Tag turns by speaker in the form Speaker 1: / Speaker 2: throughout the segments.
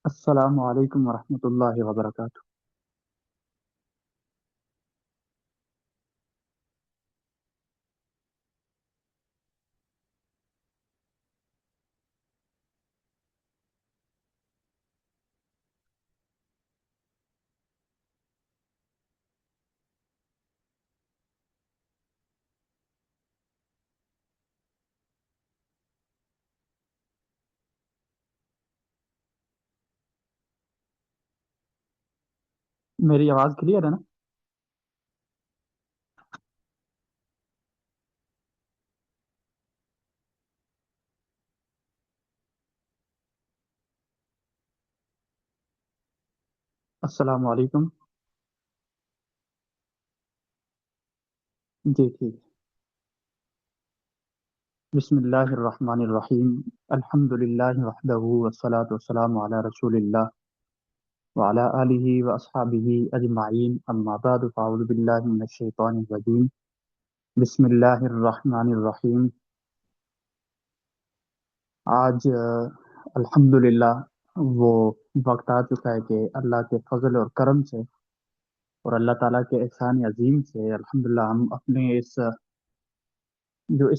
Speaker 1: السلام علیکم ورحمۃ اللہ وبرکاتہ۔ میری آواز کلیئر ہے نا؟ السلام علیکم۔ جی ٹھیک۔ بسم اللہ الرحمن الرحیم۔ الحمد للہ وحدہ والصلاة والسلام علی رسول اللہ وعلی آلہ واصحابہ اجمعین، اما بعد فاعوذ باللہ من الشیطان الرجیم۔ بسم اللہ الرحمن الرحیم۔ آج الحمد للہ وہ وقت آ چکا ہے کہ اللہ کے فضل اور کرم سے اور اللہ تعالیٰ کے احسان عظیم سے الحمدللہ ہم اپنے اس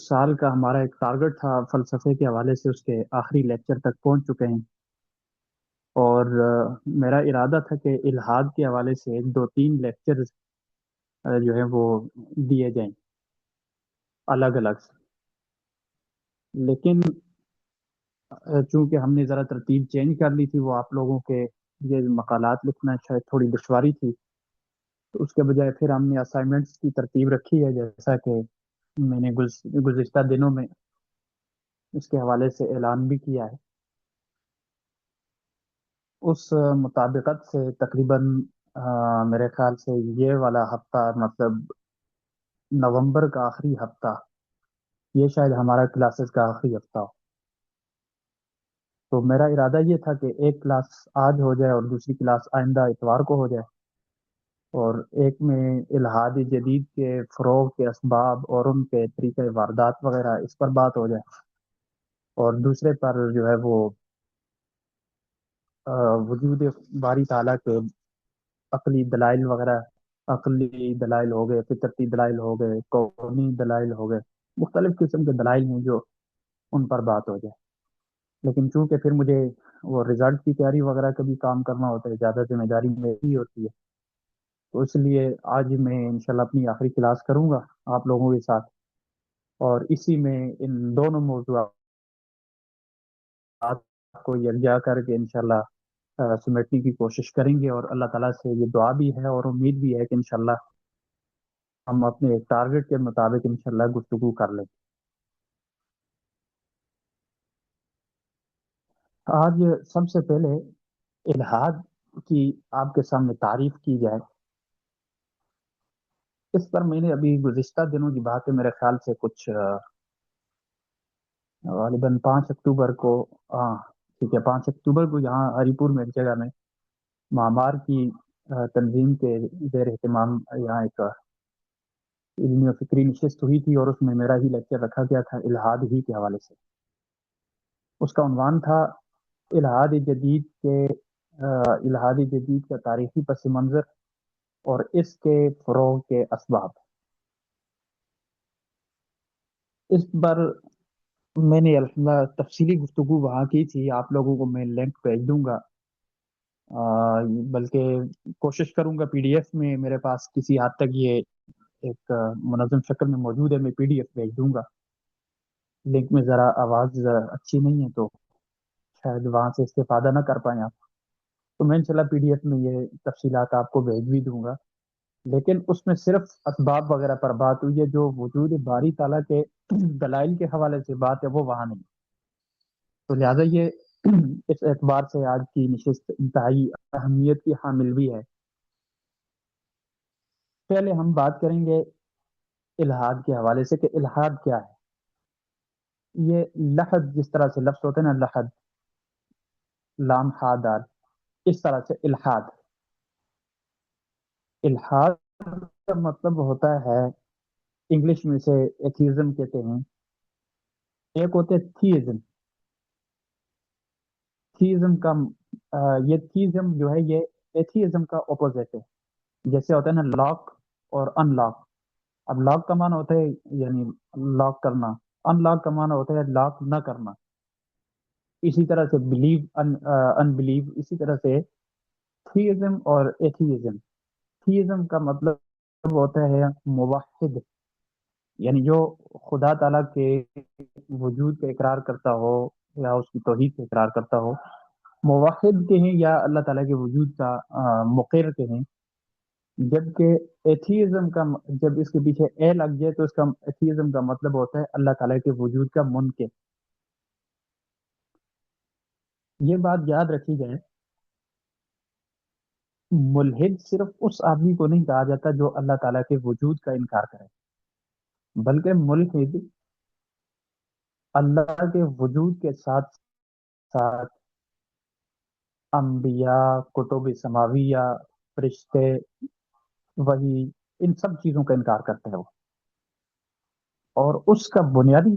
Speaker 1: سال کا ہمارا ایک ٹارگٹ تھا فلسفے کے حوالے سے، اس کے آخری لیکچر تک پہنچ چکے ہیں۔ اور میرا ارادہ تھا کہ الحاد کے حوالے سے ایک دو تین لیکچر جو ہیں وہ دیے جائیں الگ الگ سے، لیکن چونکہ ہم نے ذرا ترتیب چینج کر لی تھی، وہ آپ لوگوں کے یہ مقالات لکھنا شاید تھوڑی دشواری تھی، تو اس کے بجائے پھر ہم نے اسائنمنٹس کی ترتیب رکھی ہے، جیسا کہ میں نے گزشتہ دنوں میں اس کے حوالے سے اعلان بھی کیا ہے۔ اس مطابقت سے تقریباً میرے خیال سے یہ والا ہفتہ، مطلب نومبر کا آخری ہفتہ، یہ شاید ہمارا کلاسز کا آخری ہفتہ ہو۔ تو میرا ارادہ یہ تھا کہ ایک کلاس آج ہو جائے اور دوسری کلاس آئندہ اتوار کو ہو جائے، اور ایک میں الحاد جدید کے فروغ کے اسباب اور ان کے طریقہ واردات وغیرہ اس پر بات ہو جائے، اور دوسرے پر جو ہے وہ وجود باری تعالیٰ کے عقلی دلائل وغیرہ، عقلی دلائل ہو گئے، فطرتی دلائل ہو گئے، کونی دلائل ہو گئے، مختلف قسم کے دلائل ہیں جو ان پر بات ہو جائے۔ لیکن چونکہ پھر مجھے وہ رزلٹ کی تیاری وغیرہ کا بھی کام کرنا ہوتا ہے، زیادہ ذمہ داری میری ہوتی ہے، تو اس لیے آج میں انشاءاللہ اپنی آخری کلاس کروں گا آپ لوگوں کے ساتھ، اور اسی میں ان دونوں موضوعات کو یکجا کر کے انشاءاللہ سمیٹنے کی کوشش کریں گے، اور اللہ تعالیٰ سے یہ دعا بھی ہے اور امید بھی ہے کہ انشاءاللہ ہم اپنے ٹارگٹ کے مطابق انشاءاللہ گفتگو کر لیں۔ آج سب سے پہلے الحاد کی آپ کے سامنے تعریف کی جائے، اس پر میں نے ابھی گزشتہ دنوں کی بات ہے، میرے خیال سے کچھ غالباً 5 اکتوبر کو، ہاں ٹھیک ہے، 5 اکتوبر کو یہاں ہری پور میں ایک جگہ میں معمار کی تنظیم کے زیر اہتمام یہاں ایک علمی و فکری نشست ہوئی تھی، اور اس میں میرا ہی لیکچر رکھا گیا تھا الحاد ہی کے حوالے سے۔ اس کا عنوان تھا الحاد جدید کے الحاد جدید کا تاریخی پس منظر اور اس کے فروغ کے اسباب۔ اس پر میں نے الحمدللہ تفصیلی گفتگو وہاں کی تھی، آپ لوگوں کو میں لنک بھیج دوں گا، بلکہ کوشش کروں گا پی ڈی ایف میں، میرے پاس کسی حد تک یہ ایک منظم شکل میں موجود ہے، میں پی ڈی ایف بھیج دوں گا۔ لنک میں ذرا آواز اچھی نہیں ہے تو شاید وہاں سے استفادہ نہ کر پائیں آپ، تو میں انشاءاللہ پی ڈی ایف میں یہ تفصیلات آپ کو بھیج بھی دوں گا، لیکن اس میں صرف اسباب وغیرہ پر بات ہوئی ہے، جو وجود باری تعالیٰ کے دلائل کے حوالے سے بات ہے وہ وہاں نہیں، تو لہٰذا یہ اس اعتبار سے آج کی نشست انتہائی اہمیت کی حامل بھی ہے۔ پہلے ہم بات کریں گے الحاد کے حوالے سے کہ الحاد کیا ہے۔ یہ لحد جس طرح سے لفظ ہوتے ہیں نا، لحد، لام ہا دال، اس طرح سے الحاد، الحاد کا مطلب ہوتا ہے، انگلش میں سے ایتھیزم کہتے ہیں، ایک ہوتے تھیزم۔ تھیزم کا یہ تھیزم جو ہے یہ ایتھیزم کا اپوزٹ ہے. جیسے ہوتا ہے نا لاک اور ان لاک. اب لاک کا معنی ہوتا ہے یعنی لاک کرنا، ان لاک کا معنی ہوتا ہے لاک نہ کرنا. اسی طرح سے بلیو ان بلیو، اسی طرح سے تھیزم اور ایتھیزم. تھیزم کا مطلب ہوتا ہے موحد، یعنی جو خدا تعالیٰ کے وجود کا اقرار کرتا ہو یا اس کی توحید کا اقرار کرتا ہو. موحد کے ہیں یا اللہ تعالیٰ کے وجود کا مقر کے ہیں. جبکہ ایتھیزم کا جب اس کے پیچھے اے لگ جائے تو اس کا ایتھیزم کا مطلب ہوتا ہے اللہ تعالیٰ کے وجود کا منکر. یہ بات یاد رکھی جائے، ملحد صرف اس آدمی کو نہیں کہا جاتا جو اللہ تعالیٰ کے وجود کا انکار کرے، بلکہ ملحد اللہ کے وجود کے ساتھ ساتھ انبیاء، کتب سماویہ، فرشتے، وہی، ان سب چیزوں کا انکار کرتا ہے وہ. اور اس کا بنیادی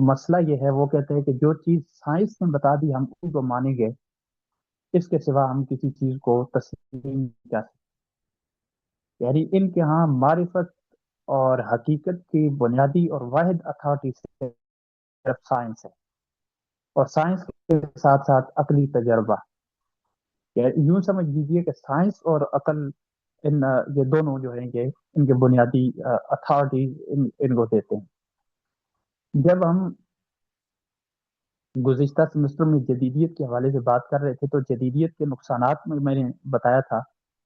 Speaker 1: مسئلہ یہ ہے، وہ کہتے ہیں کہ جو چیز سائنس نے بتا دی ہم اسی کو مانیں گے، اس کے سوا ہم کسی چیز کو تسلیم نہیں کر سکتے. یعنی ان کے ہاں معرفت اور حقیقت کی بنیادی اور واحد اتھارٹی صرف سائنس ہے، اور سائنس کے ساتھ ساتھ عقلی تجربہ. یعنی یوں سمجھ لیجیے کہ سائنس اور عقل، ان یہ دونوں جو ہیں یہ ان کے بنیادی اتھارٹی ان کو دیتے ہیں. جب ہم گزشتہ سمسٹر میں جدیدیت کے حوالے سے بات کر رہے تھے تو جدیدیت کے نقصانات میں نے بتایا تھا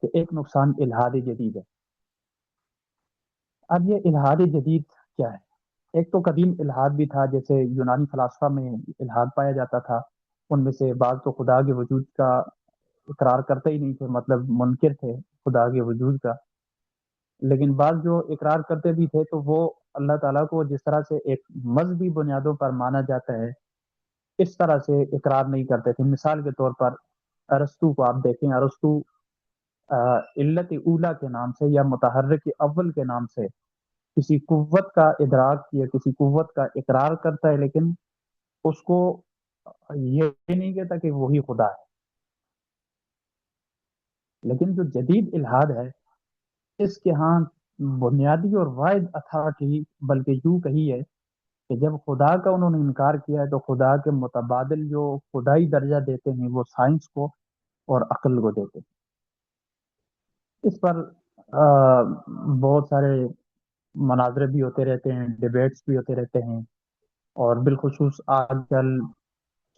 Speaker 1: کہ ایک نقصان الحاد جدید ہے. اب یہ الحاد جدید کیا ہے؟ ایک تو قدیم الحاد بھی تھا، جیسے یونانی فلاسفہ میں الحاد پایا جاتا تھا. ان میں سے بعض تو خدا کے وجود کا اقرار کرتے ہی نہیں تھے، مطلب منکر تھے خدا کے وجود کا. لیکن بعض جو اقرار کرتے بھی تھے تو وہ اللہ تعالیٰ کو جس طرح سے ایک مذہبی بنیادوں پر مانا جاتا ہے اس طرح سے اقرار نہیں کرتے تھے. مثال کے طور پر ارسطو کو آپ دیکھیں. ارسطو علت اولا کے نام سے یا متحرک اول کے نام سے کسی قوت کا ادراک یا کسی قوت کا اقرار کرتا ہے، لیکن اس کو یہ نہیں کہتا کہ وہی خدا ہے. لیکن جو جدید الحاد ہے اس کے ہاں بنیادی اور واحد اتھارٹی بلکہ یوں کہی ہے کہ جب خدا کا انہوں نے انکار کیا ہے تو خدا کے متبادل جو خدائی درجہ دیتے ہیں وہ سائنس کو اور عقل کو دیتے ہیں. اس پر بہت سارے مناظرے بھی ہوتے رہتے ہیں، ڈیبیٹس بھی ہوتے رہتے ہیں. اور بالخصوص آج کل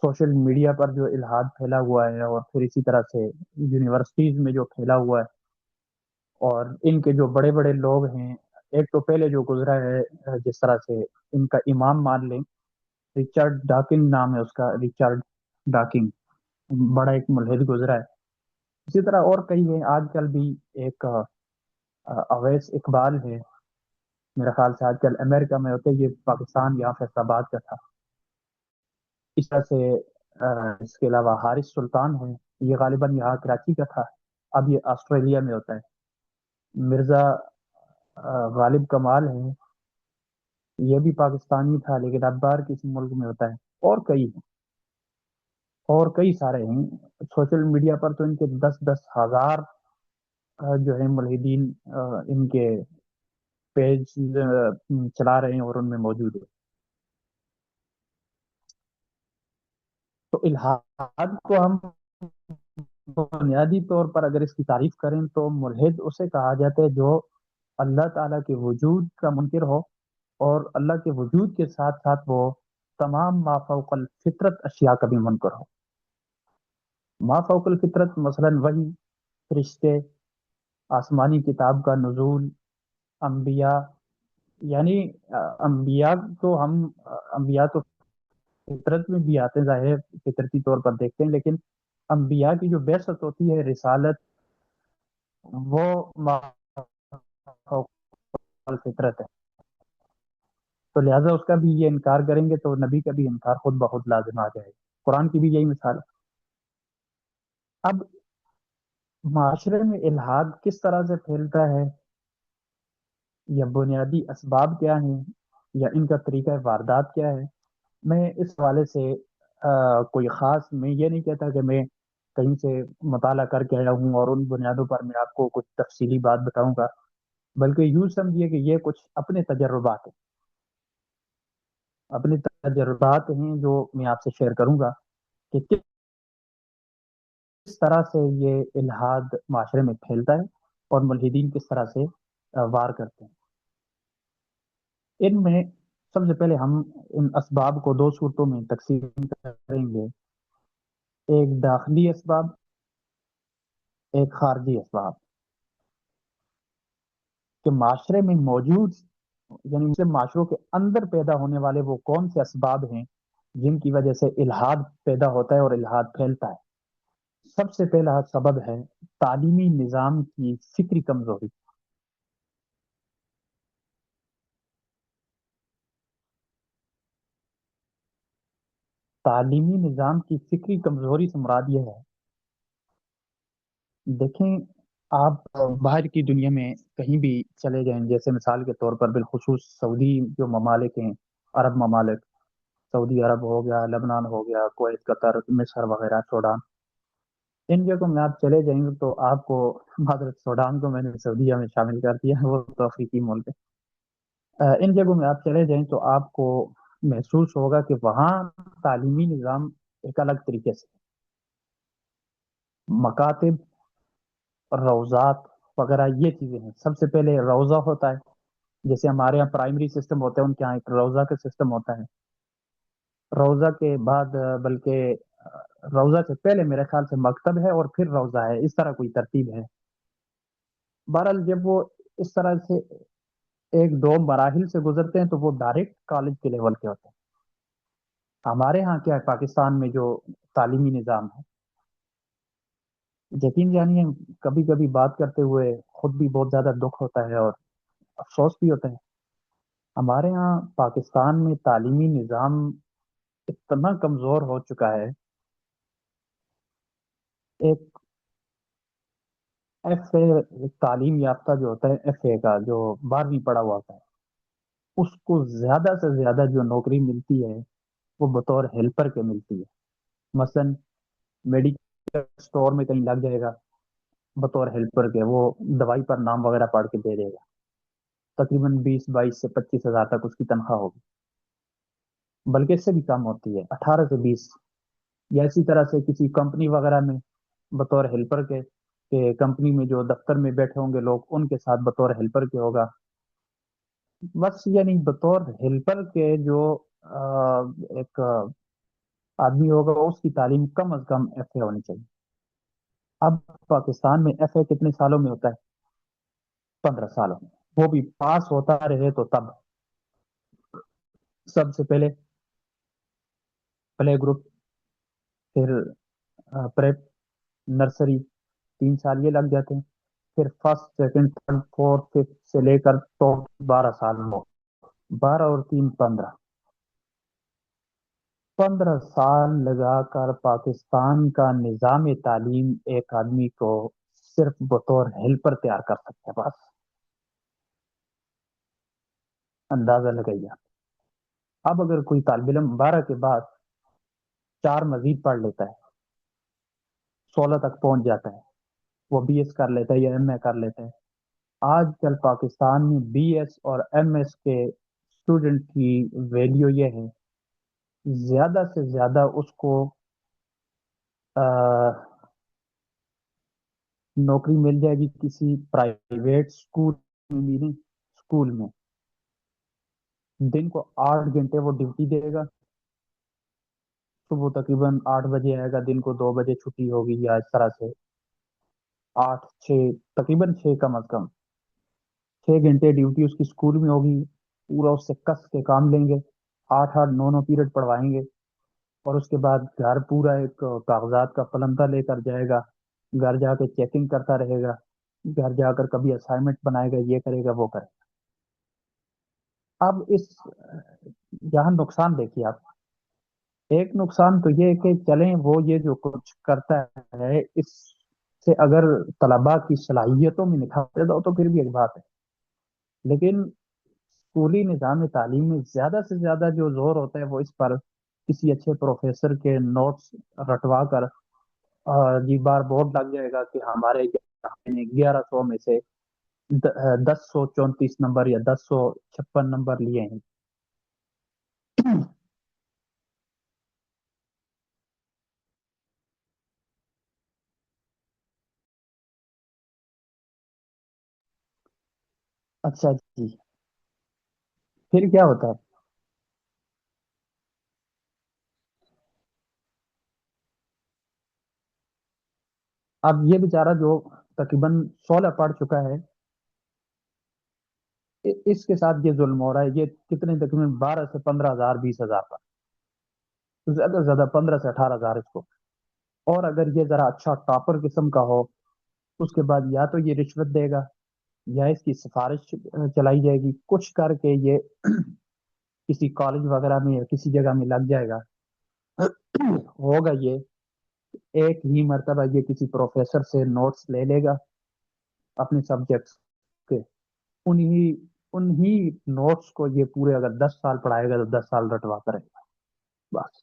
Speaker 1: سوشل میڈیا پر جو الحاد پھیلا ہوا ہے اور پھر اسی طرح سے یونیورسٹیز میں جو پھیلا ہوا ہے، اور ان کے جو بڑے بڑے لوگ ہیں، ایک تو پہلے جو گزرا ہے جس طرح سے ان کا امام مان لیں، ریچارڈ ڈاکنگ نام ہے اس کا، ریچارڈ ڈاکنگ، بڑا ایک ملحد گزرا ہے. اسی طرح اور کئی ہیں. آج کل بھی ایک اویس اقبال ہے، میرا خیال سے آج کل امریکہ میں ہوتے، یہ پاکستان یہاں فیصل آباد کا تھا. اس طرح سے اس کے علاوہ حارث سلطان ہے، یہ غالباً یہاں کراچی کا تھا، اب یہ آسٹریلیا میں ہوتا ہے. مرزا غالب کمال ہے، یہ بھی پاکستانی تھا لیکن اب باہر کسی ملک میں ہوتا ہے. اور کئی ہیں، اور کئی سارے ہیں. سوشل میڈیا پر تو ان کے 10,000 جو ہیں ملحدین ان کے پیج چلا رہے ہیں اور ان میں موجود ہے. تو الحاد کو ہم بنیادی طور پر اگر اس کی تعریف کریں تو ملحد اسے کہا جاتا ہے جو اللہ تعالیٰ کے وجود کا منکر ہو اور اللہ کے وجود کے ساتھ ساتھ وہ تمام ما فوق الفطرت اشیاء کا بھی منکر ہو. ما فوق الفطرت مثلا وہی، فرشتے، آسمانی کتاب کا نزول، انبیاء. یعنی انبیاء تو ہم انبیاء تو فطرت میں بھی آتے ہیں، ظاہر فطرتی طور پر دیکھتے ہیں، لیکن انبیاء کی جو بعثت ہوتی ہے، رسالت، وہ ما فوق الفطرت ہے. تو لہٰذا اس کا بھی یہ انکار کریں گے تو نبی کا بھی انکار خود بخود لازم آ جائے گا. قرآن کی بھی یہی مثال ہے. اب معاشرے میں الحاد کس طرح سے پھیلتا ہے یا بنیادی اسباب کیا ہیں یا ان کا طریقہ واردات کیا ہے، میں اس حوالے سے کوئی خاص، میں یہ نہیں کہتا کہ میں کہیں سے مطالعہ کر کے آیا ہوں اور ان بنیادوں پر میں آپ کو کچھ تفصیلی بات بتاؤں گا، بلکہ یوں سمجھیے کہ یہ کچھ اپنے تجربات ہیں، اپنے تجربات ہیں جو میں آپ سے شیئر کروں گا کہ کس طرح سے یہ الحاد معاشرے میں پھیلتا ہے اور ملحدین کس طرح سے وار کرتے ہیں ان میں۔ سب سے پہلے ہم ان اسباب کو دو صورتوں میں تقسیم کریں گے: ایک داخلی اسباب، ایک خارجی اسباب۔ کہ معاشرے میں موجود، یعنی سے معاشروں کے اندر پیدا ہونے والے وہ کون سے اسباب ہیں جن کی وجہ سے الحاد پیدا ہوتا ہے اور الحاد پھیلتا ہے۔ سب سے پہلا سبب ہے تعلیمی نظام کی فکری کمزوری۔ تعلیمی نظام کی فکری کمزوری سے مراد یہ ہے، دیکھیں آپ باہر کی دنیا میں کہیں بھی چلے جائیں، جیسے مثال کے طور پر بالخصوص سعودی جو ممالک ہیں، عرب ممالک، سعودی عرب ہو گیا، لبنان ہو گیا، کویت، قطر، مصر وغیرہ، سوڈان، ان جگہوں میں آپ چلے جائیں گے تو آپ کو، حضرت سوڈان کو میں نے سعودیہ میں شامل کر دیا، وہ تو افریقی ملک ہے۔ ان جگہوں میں آپ چلے جائیں تو آپ کو محسوس ہوگا کہ وہاں تعلیمی نظام ایک الگ طریقے سے، مکاتب، روزات وغیرہ یہ چیزیں ہیں۔ سب سے پہلے روزہ ہوتا ہے، جیسے ہمارے یہاں پرائمری سسٹم ہوتا ہے، ان کے یہاں ایک روزہ کا سسٹم ہوتا ہے۔ روزہ کے بعد بلکہ روزہ سے پہلے میرے خیال سے مکتب ہے اور پھر روزہ ہے، اس طرح کوئی ترتیب ہے۔ بہرحال جب وہ اس طرح سے ایک دو مراحل سے گزرتے ہیں تو وہ ڈائریکٹ کالج کے لیول کے ہوتے ہیں۔ ہمارے ہاں کیا ہے پاکستان میں جو تعلیمی نظام ہے، یقین جانیے کبھی کبھی بات کرتے ہوئے خود بھی بہت زیادہ دکھ ہوتا ہے اور افسوس بھی ہوتا ہے۔ ہمارے ہاں پاکستان میں تعلیمی نظام اتنا کمزور ہو چکا ہے، ایک ایف اے تعلیم یافتہ جو ہوتا ہے، ایف اے کا جو 12ویں پڑھا ہوا ہوتا ہے، اس کو زیادہ سے زیادہ جو نوکری ملتی ہے وہ بطور ہیلپر کے ملتی ہے۔ مثلا میڈیکل اسٹور میں کہیں لگ جائے گا، بطور ہیلپر کے وہ دوائی پر نام وغیرہ پڑھ کے دے دے گا، تقریباً 22 سے 25 ہزار تک اس کی تنخواہ ہوگی، بلکہ اس سے بھی کم ہوتی ہے، 18 سے 20۔ یا اسی طرح سے کسی کمپنی وغیرہ میں بطور ہیلپر کے، کہ کمپنی میں جو دفتر میں بیٹھے ہوں گے لوگ ان کے ساتھ بطور ہیلپر کے ہوگا، بس یعنی بطور ہیلپر کے جو ایک آدمی ہوگا اس کی تعلیم کم از کم ایف اے ہونی چاہیے۔ اب پاکستان میں ایف اے کتنے سالوں میں ہوتا ہے؟ 15 سالوں میں، وہ بھی پاس ہوتا رہے تو تب۔ سب سے پہلے پلے گروپ، پھر پریپ، نرسری، 3 سال یہ لگ جاتے ہیں، پھر first, second, third, fourth, fifth سے لے کر تو 12 سال میں، 12 اور 3 15، 15 سال لگا کر پاکستان کا نظام تعلیم ایک آدمی کو صرف بطور ہیلپر تیار کر سکتا ہے، بس اندازہ لگائیے۔ اب اگر کوئی طالب علم 12 کے بعد 4 مزید پڑھ لیتا ہے، 16 تک پہنچ جاتا ہے، وہ بی ایس کر لیتا ہے یا ایم اے کر لیتا ہے۔ آج کل پاکستان میں بی ایس اور ایم ایس کے اسٹوڈنٹ کی ویلیو یہ ہے، زیادہ سے زیادہ اس کو نوکری مل جائے گی کسی پرائیویٹ اسکول میں، اسکول میں دن کو 8 گھنٹے وہ ڈیوٹی دے گا، صبح تقریباً 8 بجے آئے گا، دن کو 2 بجے چھٹی ہوگی، یا اس طرح سے 8 6، تقریباً 6 کم از کم 6 گھنٹے ڈیوٹی اس کی اسکول میں ہوگی، پورا اس سے کس کے کام لیں گے، 8 8 9 9 پیریڈ پڑھوائیں گے، اور اس کے بعد گھر پورا ایک کاغذات کا پلندہ لے کر جائے گا، گھر جا کے چیکنگ کرتا رہے گا، گھر جا کر کبھی اسائنمنٹ بنائے گا، یہ کرے گا وہ کرے گا۔ اب اس یہاں نقصان دیکھیے آپ، ایک نقصان تو یہ ہے کہ چلیں وہ یہ جو کچھ کرتا ہے اس سے اگر طلباء کی صلاحیتوں میں نکھار پیدا ہو تو پھر بھی ایک بات ہے، لیکن اسکولی نظام تعلیم میں زیادہ سے زیادہ جو زور ہوتا ہے وہ اس پر کسی اچھے پروفیسر کے نوٹس رٹوا کر جی بار بورڈ لگ جائے گا کہ ہمارے آپ نے 1100 میں سے 1034 نمبر یا 1056 نمبر لیے ہیں۔ اچھا جی، پھر کیا ہوتا ہے؟ اب یہ بیچارہ جو تقریباً 16 پڑھ چکا ہے، اس کے ساتھ یہ ظلم ہو رہا ہے، یہ کتنے تقریباً 12 سے 15 ہزار 20 ہزار پر، تو زیادہ سے زیادہ 15 سے 18 ہزار اس کو۔ اور اگر یہ ذرا اچھا ٹاپر قسم کا ہو، اس کے بعد یا تو یہ رشوت دے گا یا اس کی سفارش چلائی جائے گی، کچھ کر کے یہ کسی کالج وغیرہ میں یا کسی جگہ میں لگ جائے گا۔ ہوگا یہ ایک ہی مرتبہ یہ کسی پروفیسر سے نوٹس لے لے گا اپنے سبجیکٹس کے، انہی انہی نوٹس کو یہ پورے اگر 10 سال پڑھائے گا تو 10 سال رٹواتا رہے گا بس۔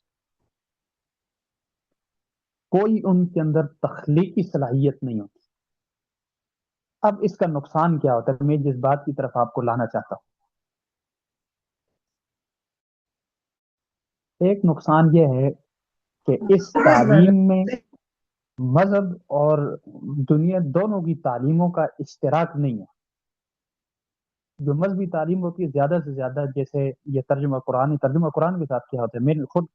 Speaker 1: کوئی ان کے اندر تخلیقی صلاحیت نہیں ہوتی۔ اب اس کا نقصان کیا ہوتا ہے؟ میں جس بات کی طرف آپ کو لانا چاہتا ہوں، ایک نقصان یہ ہے کہ اس تعلیم میں مذہب اور دنیا دونوں کی تعلیموں کا اشتراک نہیں ہے۔ جو مذہبی تعلیم ہوتی ہے زیادہ سے زیادہ، جیسے یہ ترجمہ قرآن ہے، ترجمہ قرآن کے ساتھ کیا ہوتا ہے، میں خود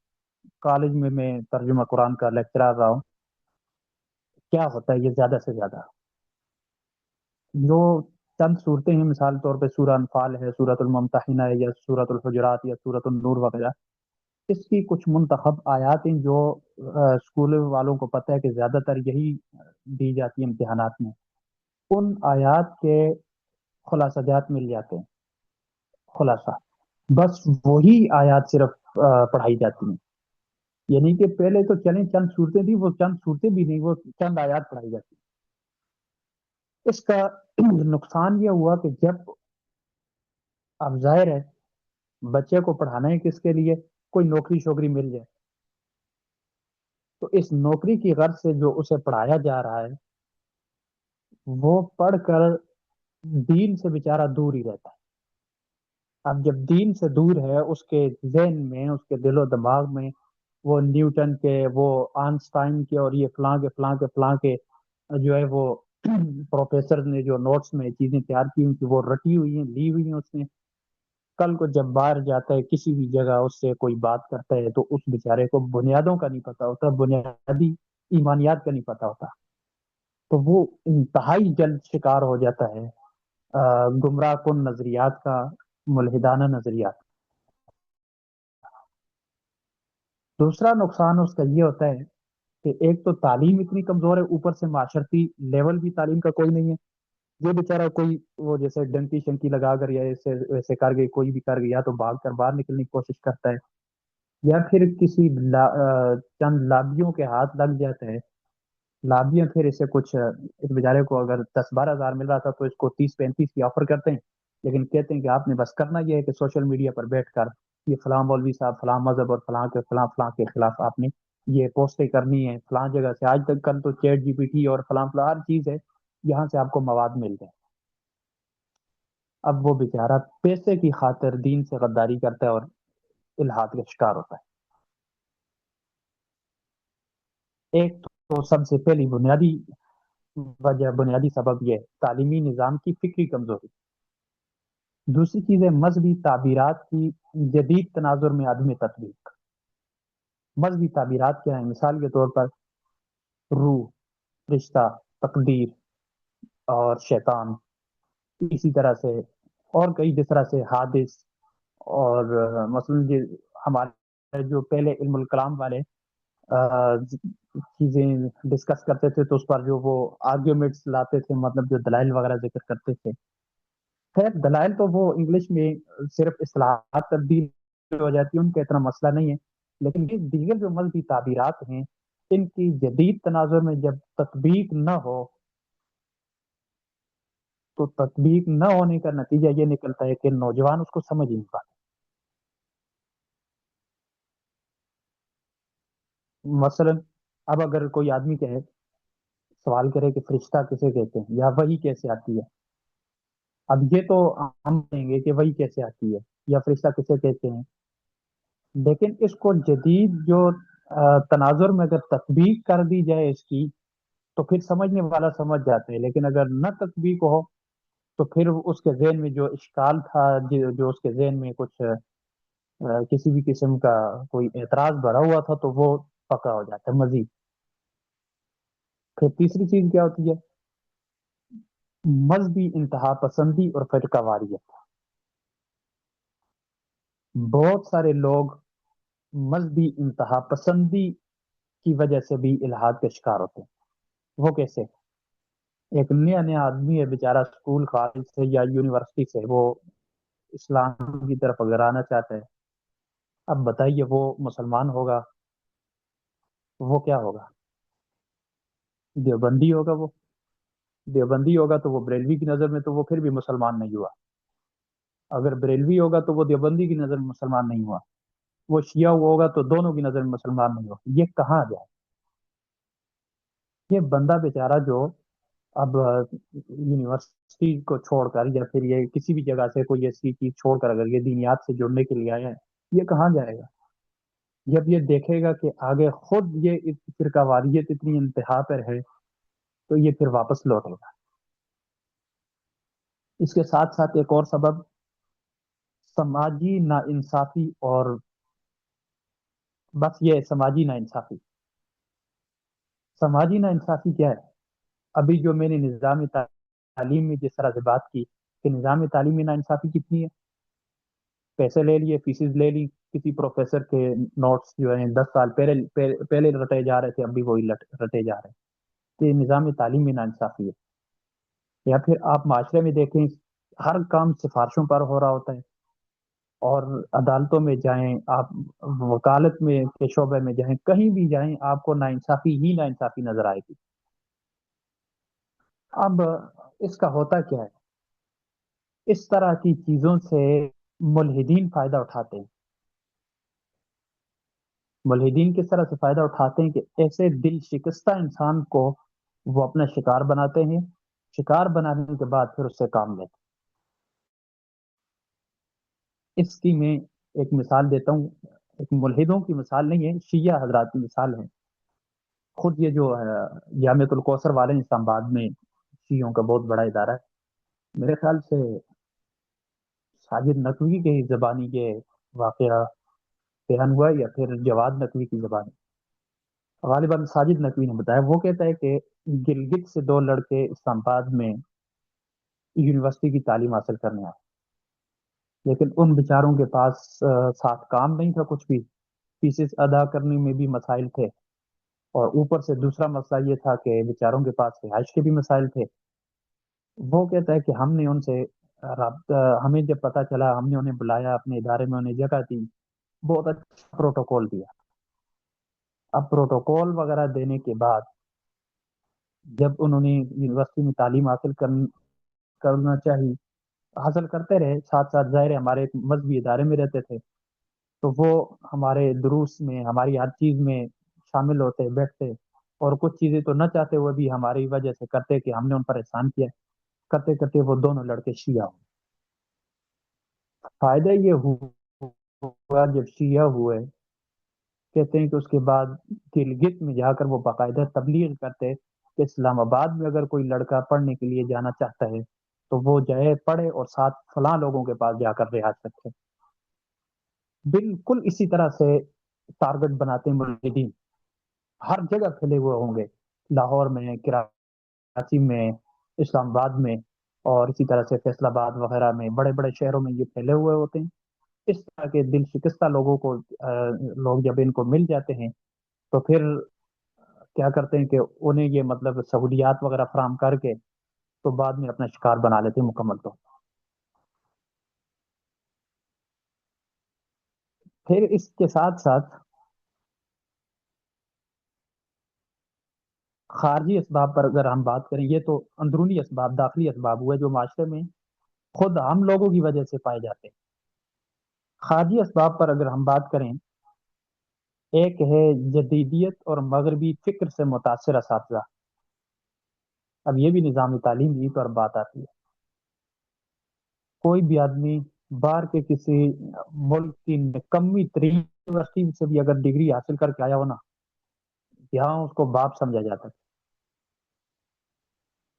Speaker 1: کالج میں ترجمہ قرآن کا لیکچرر رہا ہوں، کیا ہوتا ہے یہ زیادہ سے زیادہ جو چند صورتیں ہیں، مثال طور پہ سورہ انفال ہے، سورۃ الممتحنہ ہے، یا سورۃ الحجرات یا سورۃ النور وغیرہ، اس کی کچھ منتخب آیات ہیں جو اسکول والوں کو پتہ ہے کہ زیادہ تر یہی دی جاتی ہیں امتحانات میں، ان آیات کے خلاصہ جات مل جاتے ہیں، خلاصہ بس وہی آیات صرف پڑھائی جاتی ہیں، یعنی کہ پہلے تو چلیں چند صورتیں تھیں، وہ چند صورتیں بھی نہیں، وہ چند آیات پڑھائی جاتی ہیں۔ اس کا نقصان یہ ہوا کہ جب، اب ظاہر ہے بچے کو پڑھانا ہے کس کے لیے، کوئی نوکری شوکری مل جائے، تو اس نوکری کی غرض سے جو اسے پڑھایا جا رہا ہے وہ پڑھ کر دین سے بیچارہ دور ہی رہتا ہے۔ اب جب دین سے دور ہے، اس کے ذہن میں، اس کے دل و دماغ میں وہ نیوٹن کے، وہ آئنسٹائن کے، اور یہ فلاں کے فلاں کے فلاں کے جو ہے وہ پروفیسر نے جو نوٹس میں چیزیں تیار کی ہوئی وہ رٹی ہوئی ہیں، لی ہوئی ہیں اس نے، کل کو جب باہر جاتا ہے کسی بھی جگہ اس سے کوئی بات کرتا ہے تو اس بیچارے کو بنیادوں کا نہیں پتا ہوتا، بنیادی ایمانیات کا نہیں پتا ہوتا، تو وہ انتہائی جلد شکار ہو جاتا ہے گمراہ کن نظریات کا، ملحدانہ نظریات۔ دوسرا نقصان اس کا یہ ہوتا ہے کہ ایک تو تعلیم اتنی کمزور ہے، اوپر سے معاشرتی لیول بھی تعلیم کا کوئی نہیں ہے، یہ بیچارہ کوئی وہ جیسے ڈنکی شنکی لگا کر یا ایسے ویسے کر گئی، کوئی بھی کر گیا تو بھاگ کر باہر نکلنے کی کوشش کرتا ہے، یا پھر کسی چند لابیوں کے ہاتھ لگ جاتا ہے، لابیاں پھر اسے کچھ اس بیچارے کو اگر 10 12 ہزار مل رہا تھا تو اس کو 30 35 کی آفر کرتے ہیں، لیکن کہتے ہیں کہ آپ نے بس کرنا یہ ہے کہ سوشل میڈیا پر بیٹھ کر یہ فلاں مولوی صاحب فلاں مذہب اور فلاں کے فلاں فلاں کے خلاف آپ نے یہ پوسٹیں کرنی ہے فلاں جگہ سے، آج تک کل تو چیٹ جی پی ٹی اور فلاں فلاں ہر چیز ہے، یہاں سے آپ کو مواد مل جائے۔ اب وہ بیچارہ پیسے کی خاطر دین سے غداری کرتا ہے اور الحاد کا شکار ہوتا ہے۔ ایک تو سب سے پہلی بنیادی وجہ، بنیادی سبب یہ ہے تعلیمی نظام کی فکری کمزوری۔ دوسری چیز ہے مذہبی تعبیرات کی جدید تناظر میں عدم تطبیق۔ مذہبی تعبیرات کیا ہیں؟ مثال کے طور پر روح، رشتہ، تقدیر اور شیطان، اسی طرح سے اور کئی جس طرح سے حادث، اور مثلا ہمارے جو پہلے علم الکلام والے چیزیں ڈسکس کرتے تھے تو اس پر جو وہ آرگیومنٹس لاتے تھے، مطلب جو دلائل وغیرہ ذکر کرتے تھے، خیر دلائل تو وہ انگلش میں صرف اصطلاحات تبدیل ہو جاتی ہے، ان کا اتنا مسئلہ نہیں ہے، لیکن یہ دیگر جو مذہبی تعبیرات ہیں ان کی جدید تناظر میں جب تطبیق نہ ہو تو تطبیق نہ ہونے کا نتیجہ یہ نکلتا ہے کہ نوجوان اس کو سمجھ ہی نہیں پاتے۔ مثلا اب اگر کوئی آدمی کہے، سوال کرے کہ فرشتہ کسے کہتے ہیں یا وحی کیسے آتی ہے، اب یہ تو ہم کہیں گے کہ وحی کیسے آتی ہے یا فرشتہ کسے کہتے ہیں، لیکن اس کو جدید جو تناظر میں اگر تطبیق کر دی جائے اس کی، تو پھر سمجھنے والا سمجھ جاتے ہیں، لیکن اگر نہ تطبیق ہو تو پھر اس کے ذہن میں جو اشکال تھا، جو اس کے ذہن میں کچھ کسی بھی قسم کا کوئی اعتراض بھرا ہوا تھا، تو وہ پکا ہو جاتا ہے مزید۔ پھر تیسری چیز کیا ہوتی ہے؟ مذہبی انتہا پسندی اور فرقہ واریت۔ بہت سارے لوگ مذہبی انتہا پسندی کی وجہ سے بھی الحاد کے شکار ہوتے ہیں۔ وہ کیسے؟ ایک نیا نیا آدمی ہے بیچارہ، اسکول کالج سے یا یونیورسٹی سے، وہ اسلام کی طرف اگر آنا چاہتا ہے، اب بتائیے وہ مسلمان ہوگا؟ وہ کیا ہوگا؟ دیوبندی ہوگا وہ۔ دیوبندی ہوگا تو وہ بریلوی کی نظر میں تو وہ پھر بھی مسلمان نہیں ہوا۔ اگر بریلوی ہوگا تو وہ دیوبندی کی نظر میں مسلمان نہیں ہوا۔ وہ شیعہ ہوگا تو دونوں کی نظر میں مسلمان نہیں ہوا۔ یہ کہاں جائے؟ یہ بندہ بیچارہ جو اب یونیورسٹی کو چھوڑ کر یا پھر یہ کسی بھی جگہ سے کوئی ایسی چیز چھوڑ کر اگر یہ دینیات سے جڑنے کے لیے آیا ہے، یہ کہاں جائے گا؟ جب یہ دیکھے گا کہ آگے خود یہ فرقہ واریت اتنی انتہا پر ہے، تو یہ پھر واپس لوٹے گا۔ اس کے ساتھ ساتھ ایک اور سبب، سماجی ناانصافی، اور بس یہ سماجی ناانصافی۔ سماجی ناانصافی کیا ہے؟ ابھی جو میں نے نظام تعلیم میں جس طرح سے بات کی کہ نظام تعلیم میں ناانصافی کتنی ہے، پیسے لے لیے، فیسز لے لی، کسی پروفیسر کے نوٹس جو ہیں 10 سال پہلے رٹے جا رہے تھے، اب بھی وہی رٹے جا رہے ہیں۔ تو یہ نظام تعلیم میں ناانصافی ہے۔ یا پھر آپ معاشرے میں دیکھیں، ہر کام سفارشوں پر ہو رہا ہوتا ہے، اور عدالتوں میں جائیں آپ، وکالت میں کے شعبے میں جائیں، کہیں بھی جائیں، آپ کو ناانصافی ہی ناانصافی نظر آئے گی۔ اب اس کا ہوتا کیا ہے؟ اس طرح کی چیزوں سے ملحدین فائدہ اٹھاتے ہیں۔ ملحدین کس طرح سے فائدہ اٹھاتے ہیں کہ ایسے دل شکستہ انسان کو وہ اپنا شکار بناتے ہیں، شکار بنانے کے بعد پھر اس سے کام لیتے ہیں۔ اس کی میں ایک مثال دیتا ہوں، ایک ملحدوں کی مثال نہیں ہے، شیعہ حضرات کی مثال ہے۔ خود یہ جو جامعۃ الکوثر والے اسلام آباد میں شیعوں کا بہت بڑا ادارہ ہے، میرے خیال سے ساجد نقوی کے زبانی یہ واقعہ بیان ہوا ہے، یا پھر جواد نقوی کی زبانی، غالباً ساجد نقوی نے بتایا۔ وہ کہتا ہے کہ گلگت سے 2 لڑکے اسلام آباد میں یونیورسٹی کی تعلیم حاصل کرنے آئے، لیکن ان بیچاروں کے پاس ساتھ کام نہیں تھا کچھ بھی، فیسز ادا کرنے میں بھی مسائل تھے، اور اوپر سے دوسرا مسئلہ یہ تھا کہ بیچاروں کے پاس رہائش کے بھی مسائل تھے۔ وہ کہتا ہے کہ ہم نے ان سے رابطہ، ہمیں جب پتہ چلا، ہم نے انہیں بلایا اپنے ادارے میں، انہیں جگہ دی، بہت اچھا پروٹوکول دیا۔ اب پروٹوکول وغیرہ دینے کے بعد جب انہوں نے یونیورسٹی میں تعلیم کرنا چاہی، حاصل کرتے رہے، ساتھ ساتھ ظاہر ہے ہمارے ایک مذہبی ادارے میں رہتے تھے، تو وہ ہمارے دروس میں، ہماری ہر چیز میں شامل ہوتے، بیٹھتے، اور کچھ چیزیں تو نہ چاہتے ہوئے بھی ہماری وجہ سے کرتے کہ ہم نے ان پر احسان کیا۔ کرتے کرتے وہ دونوں لڑکے شیعہ ہوئے۔ فائدہ یہ ہوا جب شیعہ ہوئے، کہتے ہیں کہ اس کے بعد گلگت میں جا کر وہ باقاعدہ تبلیغ کرتے کہ اسلام آباد میں اگر کوئی لڑکا پڑھنے کے لیے جانا چاہتا ہے تو وہ جائے پڑھے، اور ساتھ فلاں لوگوں کے پاس جا کر رہائش رکھے۔ بالکل اسی طرح سے ٹارگٹ بناتے ہیں ملحدین، ہر جگہ پھیلے ہوئے ہوں گے، لاہور میں، کراچی میں، اسلام آباد میں، اور اسی طرح سے فیصل آباد وغیرہ میں، بڑے بڑے شہروں میں یہ پھیلے ہوئے ہوتے ہیں۔ اس طرح کے دل شکستہ لوگوں کو لوگ جب ان کو مل جاتے ہیں تو پھر کیا کرتے ہیں کہ انہیں یہ مطلب سہولیات وغیرہ فراہم کر کے تو بعد میں اپنا شکار بنا لیتے ہیں مکمل طور پر۔ پھر اس کے ساتھ ساتھ خارجی اسباب پر اگر ہم بات کریں، یہ تو اندرونی اسباب، داخلی اسباب ہوئے جو معاشرے میں خود ہم لوگوں کی وجہ سے پائے جاتے ہیں۔ خارجی اسباب پر اگر ہم بات کریں ایک ہے جدیدیت اور مغربی فکر سے متاثر اساتذہ. اب یہ بھی نظام تعلیم ہی پر بات آتی ہے. کوئی بھی آدمی باہر کے کسی ملک کی نکمی ترین یونیورسٹی سے بھی اگر ڈگری حاصل کر کے آیا ہو نا، یہاں اس کو باپ سمجھا جاتا ہے.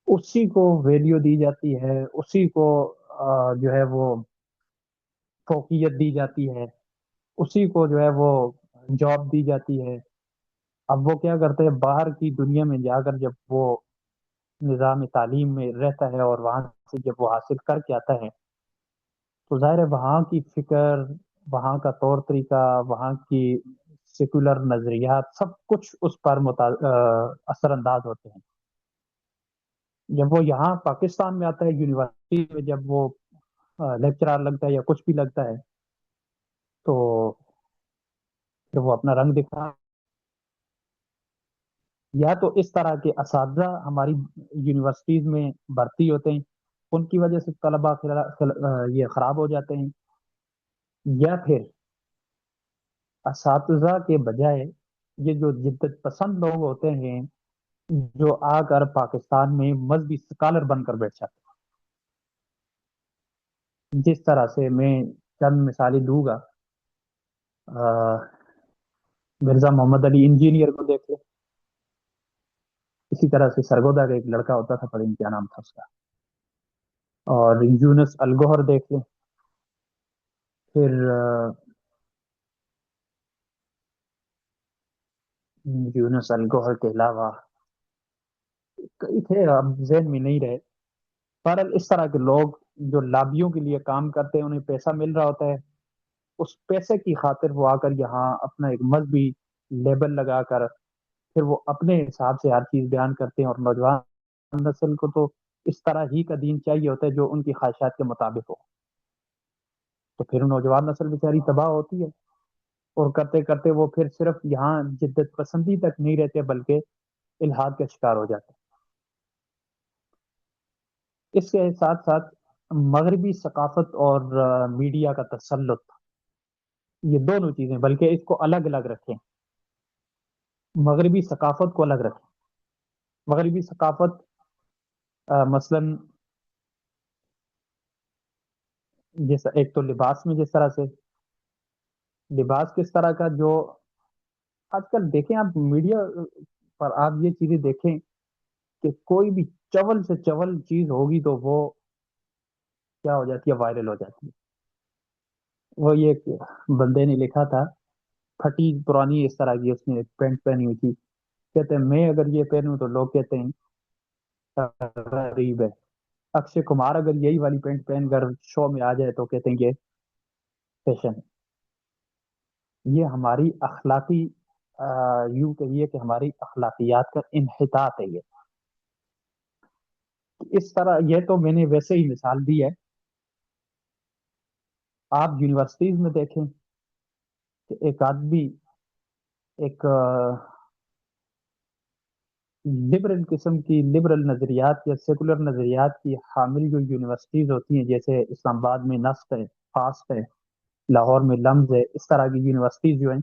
Speaker 1: اسی کو ویلیو دی جاتی ہے، اسی کو جو ہے وہ فوقیت دی جاتی ہے، اسی کو جو ہے وہ جاب دی جاتی ہے. اب وہ کیا کرتے ہیں، باہر کی دنیا میں جا کر جب وہ نظام تعلیم میں رہتا ہے اور وہاں سے جب وہ حاصل کر کے آتا ہے، تو ظاہر ہے وہاں کی فکر، وہاں کا طور طریقہ، وہاں کی سیکولر نظریات سب کچھ اس پر اثر انداز ہوتے ہیں. جب وہ یہاں پاکستان میں آتا ہے یونیورسٹی میں، جب وہ لیکچرار لگتا ہے یا کچھ بھی لگتا ہے، تو پھر وہ اپنا رنگ دکھا. یا تو اس طرح کے اساتذہ ہماری یونیورسٹیز میں بھرتی ہوتے ہیں، ان کی وجہ سے طلبا یہ خراب ہو جاتے ہیں. یا پھر اساتذہ کے بجائے یہ جو جدت پسند لوگ ہوتے ہیں، جو آ کر پاکستان میں مذہبی اسکالر بن کر بیٹھ جاتے ہیں. جس طرح سے میں چند مثالیں دوں گا، مرزا محمد علی انجینئر کو دیکھ لیں. اسی طرح سے سرگودا کا ایک لڑکا ہوتا تھا، پتہ نہیں کیا نام تھا اس کا. اور یونس الگوہر دیکھ لیں. پھر یونس الگوہر کے علاوہ کئی تھے، اب ذہن میں نہیں رہے. بہرحال اس طرح کے لوگ جو لابیوں کے لیے کام کرتے ہیں، انہیں پیسہ مل رہا ہوتا ہے، اس پیسے کی خاطر وہ آ کر یہاں اپنا ایک مذہبی لیبل لگا کر پھر وہ اپنے حساب سے ہر چیز بیان کرتے ہیں. اور نوجوان نسل کو تو اس طرح ہی کا دین چاہیے ہوتا ہے جو ان کی خواہشات کے مطابق ہو. تو پھر نوجوان نسل بیچاری تباہ ہوتی ہے، اور کرتے کرتے وہ پھر صرف یہاں جدت پسندی تک نہیں رہتے بلکہ الحاد کا شکار ہو جاتے ہیں. اس کے ساتھ ساتھ مغربی ثقافت اور میڈیا کا تسلط، یہ دونوں چیزیں، بلکہ اس کو الگ الگ رکھیں. مغربی ثقافت کو الگ رکھیں. مغربی ثقافت مثلا جیسا ایک تو لباس میں، جس طرح سے لباس کس طرح کا، جو آج کل دیکھیں آپ میڈیا پر، آپ یہ چیزیں دیکھیں کہ کوئی بھی چول سے چول چیز ہوگی تو وہ کیا ہو جاتی ہے، وائرل ہو جاتی ہے. وہ یہ ایک بندے نے لکھا تھا، پھٹی پرانی اس طرح کی اس نے ایک پینٹ پہنی ہوئی تھی. کہتے ہیں میں اگر یہ پہنوں تو لوگ کہتے ہیں غریب ہے. اکشے کمار اگر یہی والی پینٹ پہن کر شو میں آ جائے تو کہتے ہیں یہ فیشن ہے. یہ ہماری اخلاقی یوں کہیے کہ ہماری اخلاقیات کا انحطاط ہے. یہ اس طرح، یہ تو میں نے ویسے ہی مثال دی ہے. آپ یونیورسٹیز میں دیکھیں کہ ایک آدمی ایک لبرل قسم کی، لبرل نظریات یا سیکولر نظریات کی حامل جو یونیورسٹیز ہوتی ہیں، جیسے اسلام آباد میں نسق ہے، فاسٹ ہے، لاہور میں لمز ہے، اس طرح کی یونیورسٹیز جو ہیں،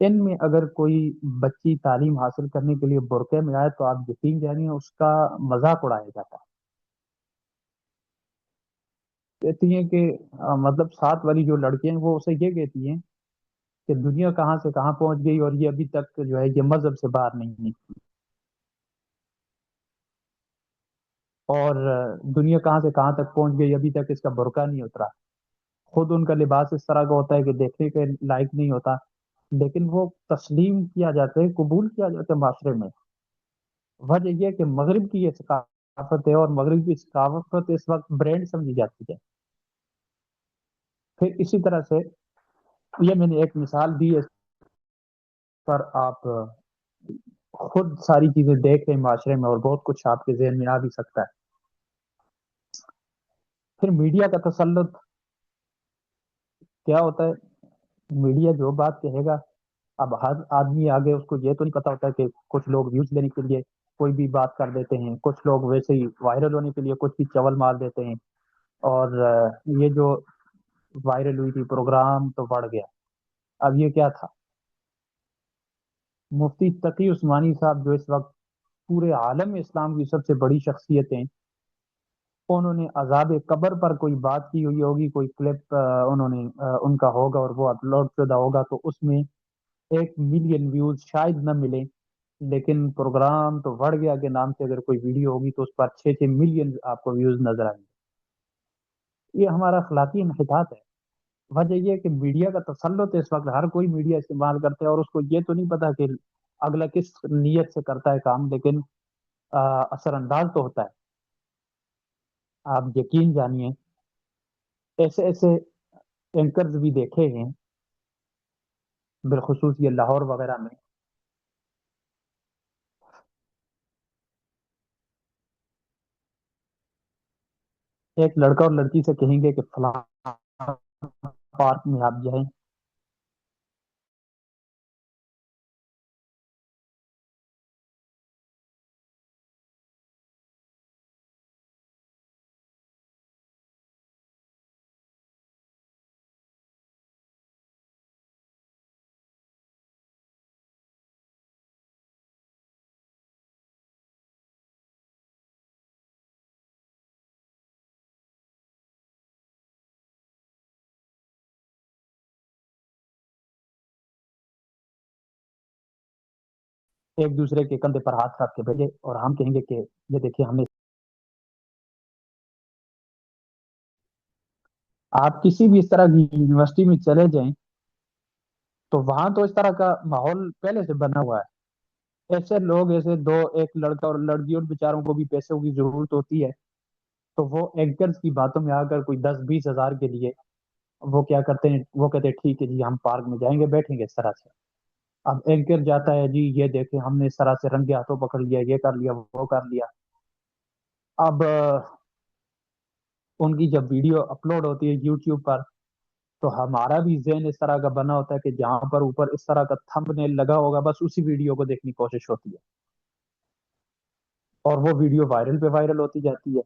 Speaker 1: ان میں اگر کوئی بچی تعلیم حاصل کرنے کے لیے برقعے میں آئے تو آپ یقین جانیے اس کا مذاق اڑایا جاتا ہے. کہتی ہیں کہ مطلب ساتھ والی جو لڑکیاں ہیں وہ اسے یہ کہتی ہیں کہ دنیا کہاں سے کہاں پہنچ گئی اور یہ ابھی تک جو ہے یہ مذہب سے باہر نہیں نکلی. اور دنیا کہاں سے کہاں تک پہنچ گئی، ابھی تک اس کا برقع نہیں اترا. خود ان کا لباس اس طرح کا ہوتا ہے کہ دیکھنے کے لائق نہیں ہوتا، لیکن وہ تسلیم کیا جاتا ہے، قبول کیا جاتا ہے معاشرے میں. وجہ یہ کہ مغرب کی یہ ثقافت ہے، اور مغرب کی ثقافت اس وقت برینڈ سمجھی جاتی ہے. پھر اسی طرح سے یہ میں نے ایک مثال دی، اس پر آپ خود ساری چیزیں دیکھ رہے ہیں معاشرے میں، اور بہت کچھ آپ کے ذہن میں آ بھی سکتا ہے. پھر میڈیا کا تسلط کیا ہوتا ہے. میڈیا جو بات کہے گا، اب ہر آدمی آگے اس کو یہ تو نہیں پتا ہوتا کہ کچھ لوگ ویوز لینے کے لیے کوئی بھی بات کر دیتے ہیں، کچھ لوگ ویسے ہی وائرل ہونے کے لیے کچھ بھی چول مار دیتے ہیں. اور یہ جو وائرل ہوئی تھی پروگرام تو بڑھ گیا. اب یہ کیا تھا، مفتی تقی عثمانی صاحب جو اس وقت پورے عالم اسلام کی سب سے بڑی شخصیت ہیں، انہوں نے عذاب قبر پر کوئی بات کی ہوئی ہوگی، کوئی کلپ انہوں نے ان کا ہوگا اور وہ اپلوڈ شدہ ہوگا، تو اس میں 1 ملین ویوز شاید نہ ملے، لیکن پروگرام تو بڑھ گیا کے نام سے اگر کوئی ویڈیو ہوگی تو اس پر 6 ملین آپ کو ویوز نظر آئیں گے۔ یہ ہمارا اخلاقی انحطاط ہے۔ وجہ یہ ہے کہ میڈیا کا تسلط ہے، اس وقت ہر کوئی میڈیا استعمال کرتا ہے اور اس کو یہ تو نہیں پتا کہ اگلا کس نیت سے کرتا ہے کام، لیکن اثر انداز تو ہوتا ہے۔ آپ یقین جانیے، ایسے ایسے اینکرز بھی دیکھے ہیں، بالخصوص یہ لاہور وغیرہ میں، ایک لڑکا اور لڑکی سے کہیں گے کہ فلاں پارک میں آپ جائیں، ایک دوسرے کے کندھے پر ہاتھ رکھ کے بیٹھے اور ہم کہیں گے کہ یہ دیکھیے ہم نے، آپ کسی بھی اس طرح کی یونیورسٹی میں چلے جائیں تو وہاں تو اس طرح کا ماحول پہلے سے بنا ہوا ہے۔ ایسے لوگ، ایسے دو، ایک لڑکا اور لڑکی، ان بیچاروں کو بھی پیسوں کی ضرورت ہوتی ہے، تو وہ اینکرز کی باتوں میں آ کر کوئی 10-20 ہزار کے لیے وہ کیا کرتے ہیں، وہ کہتے ہیں ٹھیک ہے جی ہم پارک میں جائیں گے، بیٹھیں گے اس طرح سے۔ اب اینکر جاتا ہے جی یہ دیکھیں ہم نے اس طرح سے رنگے ہاتھوں پکڑ لیا، یہ کر لیا، وہ کر لیا۔ اب ان کی جب ویڈیو اپلوڈ ہوتی ہے یوٹیوب پر، تو ہمارا بھی ذہن اس طرح کا بنا ہوتا ہے کہ جہاں پر اوپر اس طرح کا تھمب نیل لگا ہوگا بس اسی ویڈیو کو دیکھنے کی کوشش ہوتی ہے، اور وہ ویڈیو وائرل پہ وائرل ہوتی جاتی ہے۔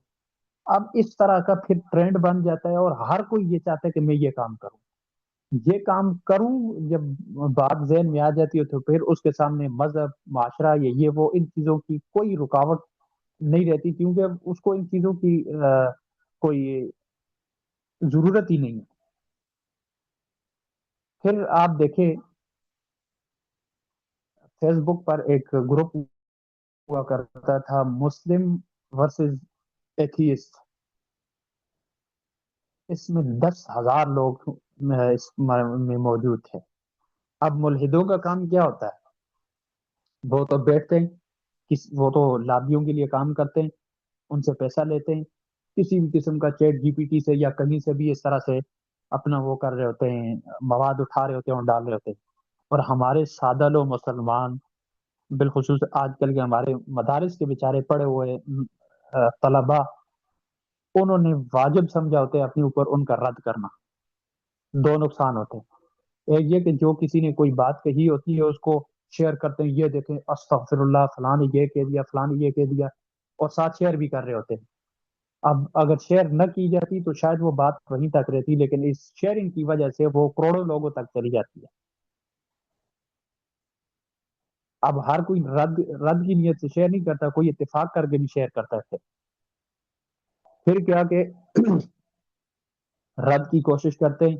Speaker 1: اب اس طرح کا پھر ٹرینڈ بن جاتا ہے اور ہر کوئی یہ چاہتا ہے کہ میں یہ کام کروں، یہ کام کروں۔ جب بات ذہن میں آ جاتی ہے تو پھر اس کے سامنے مذہب، معاشرہ، یہ وہ ان چیزوں کی کوئی رکاوٹ نہیں رہتی، کیونکہ اس کو ان چیزوں کی کوئی ضرورت ہی نہیں ہے۔ پھر آپ دیکھیں فیس بک پر ایک گروپ ہوا کرتا تھا، مسلم ورسز ایتھیسٹ، اس میں 10,000 لوگ اس میں موجود تھے۔ اب ملحدوں کا کام کیا ہوتا ہے؟ وہ تو بیٹھتے ہیں، وہ تو لابیوں کے لیے کام کرتے ہیں، ان سے پیسہ لیتے ہیں، کسی بھی قسم کا چیٹ جی پی ٹی سے یا کہیں سے بھی اس طرح سے اپنا وہ کر رہے ہوتے ہیں، مواد اٹھا رہے ہوتے ہیں اور ڈال رہے ہوتے ہیں۔ اور ہمارے سادہ لو مسلمان، بالخصوص آج کل کے ہمارے مدارس کے بیچارے پڑے ہوئے طلبا، انہوں نے واجب سمجھا ہوتا ہے اپنے اوپر ان کا رد کرنا۔ دو نقصان ہوتے ہیں، ایک یہ کہ جو کسی نے کوئی بات کہی ہوتی ہے اس کو شیئر کرتے ہیں، یہ دیکھیں استغفر اللہ فلاں نے یہ کہہ دیا، فلاں نے یہ کہہ دیا، اور ساتھ شیئر بھی کر رہے ہوتے ہیں۔ اب اگر شیئر نہ کی جاتی تو شاید وہ بات وہیں تک رہتی، لیکن اس شیئرنگ کی وجہ سے وہ کروڑوں لوگوں تک چلی جاتی ہے۔ اب ہر کوئی رد رد کی نیت سے شیئر نہیں کرتا، کوئی اتفاق کر کے بھی شیئر کرتا ہے۔ پھر کیا کہ رد کی کوشش کرتے ہیں،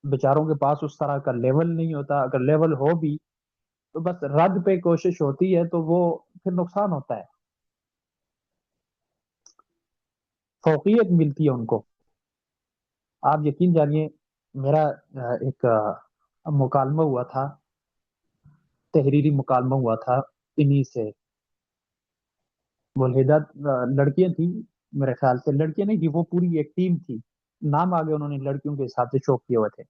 Speaker 1: بیچاروں کے پاس اس طرح کا لیول نہیں ہوتا، اگر لیول ہو بھی تو بس رد پہ کوشش ہوتی ہے، تو وہ پھر نقصان ہوتا ہے، فوقیت ملتی ہے ان کو۔ آپ یقین جانیے، میرا ایک مکالمہ ہوا تھا، تحریری مکالمہ ہوا تھا انہی سے، ملحدہ لڑکیاں تھیں، میرے خیال سے لڑکیاں نہیں تھی، وہ پوری ایک ٹیم تھی، نام آگے انہوں نے لڑکیوں کے حساب سے شو کیے ہوئے تھے۔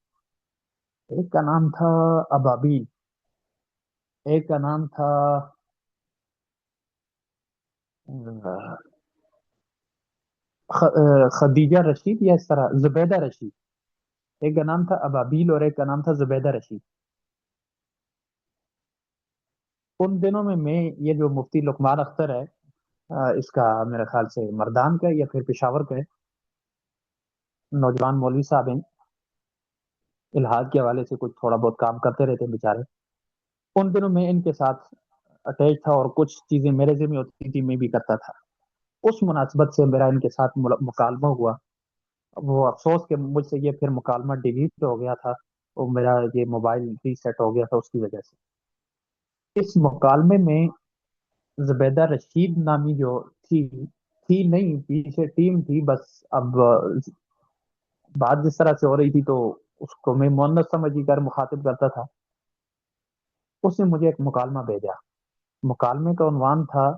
Speaker 1: ایک کا نام تھا ابابیل، ایک کا نام تھا خدیجہ رشید، یا اس طرح زبیدہ رشید۔ ایک کا نام تھا ابابیل اور ایک کا نام تھا زبیدہ رشید۔ ان دنوں میں یہ جو مفتی لقمان اختر ہے، اس کا میرے خیال سے مردان کا یا پھر پشاور کا ہے، نوجوان مولوی صاحب ہیں، الحاد کے حوالے سے کچھ تھوڑا بہت کام کرتے رہتے ہیں بیچارے۔ ان دنوں میں ان کے ساتھ اٹیچ تھا، اور کچھ چیزیں میرے ذمہ ہوتی تھی میں بھی کرتا تھا. اس مناسبت سے میرا ان کے ساتھ مکالمہ ہوا. وہ افسوس کہ مجھ سے یہ پھر مکالمہ ڈیلیٹ ہو گیا تھا، اور میرا یہ موبائل ریسیٹ ہو گیا تھا اس کی وجہ سے. اس مکالمے میں زبیدہ رشید نامی جو تھی نہیں، پیچھے ٹیم تھی بس. اب بات جس طرح سے ہو رہی تھی تو اس کو میں مونس سمجھ کر مخاطب کرتا تھا. اس نے مجھے ایک مکالمہ بھیجا. مکالمے کا عنوان تھا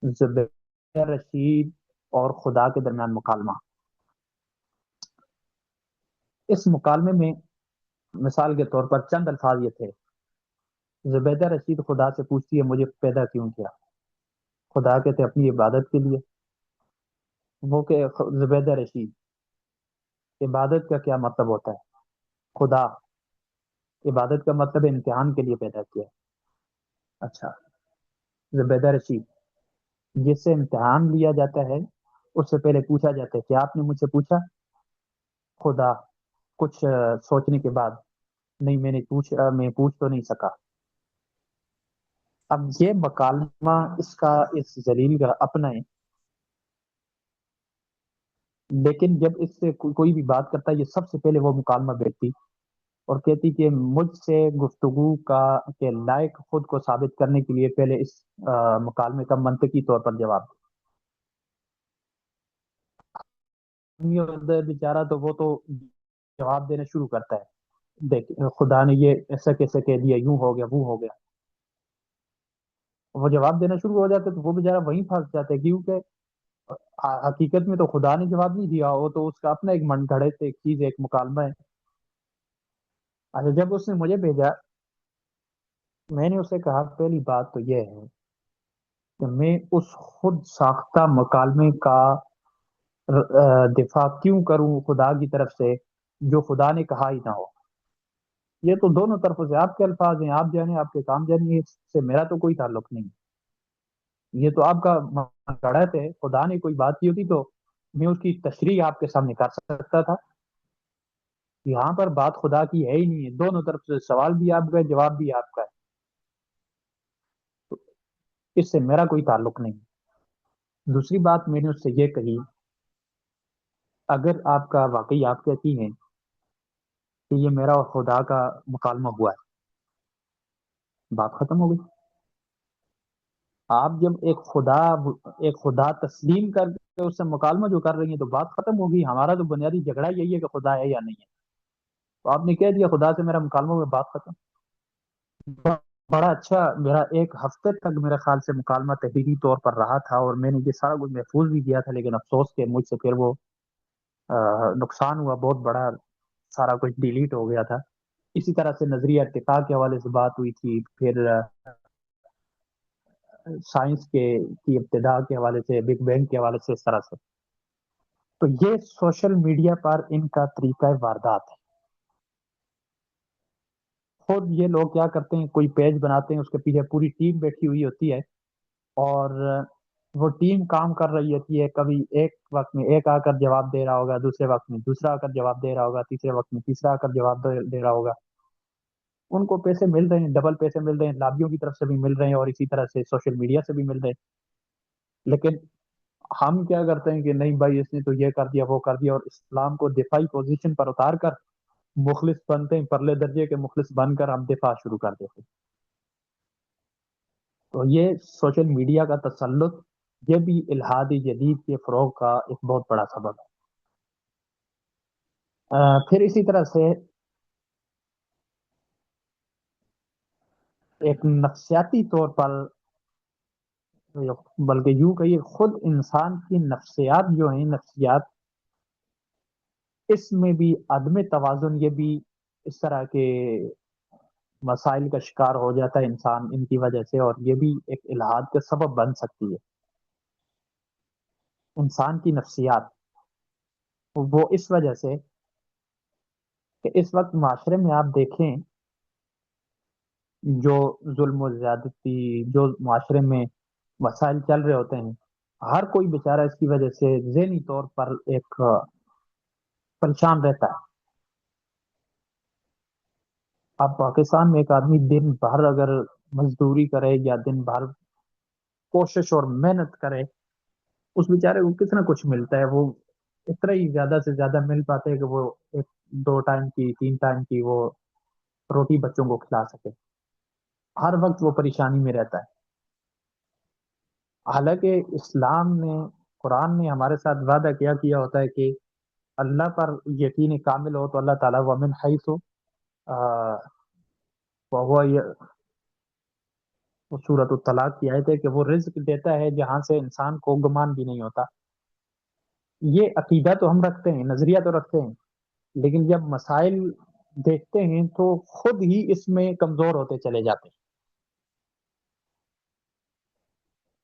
Speaker 1: زبیدہ رشید اور خدا کے درمیان مکالمہ. اس مکالمے میں مثال کے طور پر چند الفاظ یہ تھے: زبیدہ رشید خدا سے پوچھتی ہے مجھے پیدا کیوں کیا. خدا کہتے اپنی عبادت کے لیے. وہ کہ زبیدہ رشید، عبادت کا کیا مطلب ہوتا ہے؟ خدا، عبادت کا مطلب امتحان کے لیے پیدا کیا. اچھا. زبیدہ رشید، جس سے امتحان لیا جاتا ہے اس سے پہلے پوچھا جاتا ہے کیا آپ نے مجھ سے پوچھا؟ خدا کچھ سوچنے کے بعد: نہیں، میں نے میں پوچھ تو نہیں سکا. اب یہ مکالمہ اس ذلیل کا اپنا ہے، لیکن جب اس سے کوئی بھی بات کرتا ہے یہ سب سے پہلے وہ مکالمہ بیچتی اور کہتی کہ مجھ سے گفتگو کا کے لائق خود کو ثابت کرنے کے لیے پہلے اس مکالمے کا منطقی طور پر جواب دے. بیچارہ تو وہ تو جواب دینا شروع کرتا ہے: دیکھ خدا نے یہ ایسا کیسے کہہ دیا، یوں ہو گیا وہ ہو گیا. وہ جواب دینا شروع ہو جاتے تو وہ بیچارہ وہیں پھنس جاتے، کیونکہ حقیقت میں تو خدا نے جواب نہیں دیا، وہ تو اس کا اپنا ایک من گھڑت ایک چیز ایک مکالمہ ہے. اچھا، جب اس نے مجھے بھیجا میں نے اسے کہا پہلی بات تو یہ ہے کہ میں اس خود ساختہ مکالمے کا دفاع کیوں کروں خدا کی طرف سے جو خدا نے کہا ہی نہ ہو. یہ تو دونوں طرفوں سے آپ کے الفاظ ہیں، آپ جانے آپ کے کام جانے، اس سے میرا تو کوئی تعلق نہیں. یہ تو آپ کا غلط ہے. خدا نے کوئی بات کی ہوتی تو میں اس کی تشریح آپ کے سامنے کر سکتا تھا. یہاں پر بات خدا کی ہے ہی نہیں ہے، دونوں طرف سے سوال بھی آپ کا ہے، جواب بھی آپ کا ہے. تو اس سے میرا کوئی تعلق نہیں. دوسری بات میں نے اس سے یہ کہی: اگر آپ کا واقعی آپ کہتی ہیں کہ یہ میرا اور خدا کا مکالمہ ہوا ہے، بات ختم ہو گئی. آپ جب ایک خدا تسلیم کر کے اس سے مکالمہ جو کر رہی ہیں تو بات ختم ہوگی. ہمارا تو بنیادی جھگڑا یہی ہے کہ خدا ہے یا نہیں ہے. تو آپ نے کہہ دیا خدا سے میرا مکالمہ ہوا، بات ختم. بڑا اچھا، میرا ایک ہفتے تک میرے خیال سے مکالمہ تحریری طور پر رہا تھا، اور میں نے یہ سارا کچھ محفوظ بھی کیا تھا، لیکن افسوس کہ مجھ سے پھر وہ نقصان ہوا بہت بڑا. سارا کچھ ڈیلیٹ ہو گیا تھا. اسی طرح سے نظریہ ارتقاء کے حوالے سے بات ہوئی تھی، پھر سائنس کی ابتداء کے حوالے سے، بگ بینگ کے حوالے سے، اس طرح سے. تو یہ سوشل میڈیا پر ان کا طریقہ واردات ہے. خود یہ لوگ کیا کرتے ہیں، کوئی پیج بناتے ہیں، اس کے پیچھے پوری ٹیم بیٹھی ہوئی ہوتی ہے، اور وہ ٹیم کام کر رہی ہوتی ہے. کبھی ایک وقت میں ایک آ کر جواب دے رہا ہوگا، دوسرے وقت میں دوسرا آ کر جواب دے رہا ہوگا، تیسرے وقت میں تیسرا آ کر جواب دے رہا ہوگا. ان کو پیسے مل رہے ہیں، ڈبل پیسے مل رہے ہیں، لابیوں کی طرف سے بھی مل رہے ہیں، اور اسی طرح سے سوشل میڈیا سے بھی مل رہے ہیں. لیکن ہم کیا کرتے ہیں کہ نہیں بھائی اس نے تو یہ کر دیا وہ کر دیا، اور اسلام کو دفاعی پوزیشن پر اتار کر مخلص بنتے ہیں، پرلے درجے کے مخلص بن کر ہم دفاع شروع کر دیتے ہیں. تو یہ سوشل میڈیا کا تسلط یہ بھی الحادی جدید کے فروغ کا ایک بہت بڑا سبب ہے. پھر اسی طرح سے ایک نفسیاتی طور پر، بلکہ یوں کہیے خود انسان کی نفسیات جو ہیں، نفسیات اس میں بھی عدم توازن، یہ بھی اس طرح کے مسائل کا شکار ہو جاتا ہے انسان ان کی وجہ سے، اور یہ بھی ایک الحاد کا سبب بن سکتی ہے. انسان کی نفسیات وہ اس وجہ سے کہ اس وقت معاشرے میں آپ دیکھیں جو ظلم و زیادتی جو معاشرے میں مسائل چل رہے ہوتے ہیں، ہر کوئی بیچارہ اس کی وجہ سے ذہنی طور پر ایک پریشان رہتا ہے. اب پاکستان میں ایک آدمی دن بھر اگر مزدوری کرے یا دن بھر کوشش اور محنت کرے، اس بیچارے کو کتنا کچھ ملتا ہے؟ وہ اتنا ہی زیادہ سے زیادہ مل پاتے ہے کہ وہ ایک 2 ٹائم کی 3 ٹائم کی وہ روٹی بچوں کو کھلا سکے۔ ہر وقت وہ پریشانی میں رہتا ہے، حالانکہ اسلام نے، قرآن نے ہمارے ساتھ وعدہ کیا ہوتا ہے کہ اللہ پر یقین کامل ہو تو اللہ تعالیٰ ومن حیث وہو، وہ سورۃ الطلاق کی آیت ہے کہ وہ رزق دیتا ہے جہاں سے انسان کو گمان بھی نہیں ہوتا۔ یہ عقیدہ تو ہم رکھتے ہیں، نظریہ تو رکھتے ہیں، لیکن جب مسائل دیکھتے ہیں تو خود ہی اس میں کمزور ہوتے چلے جاتے ہیں،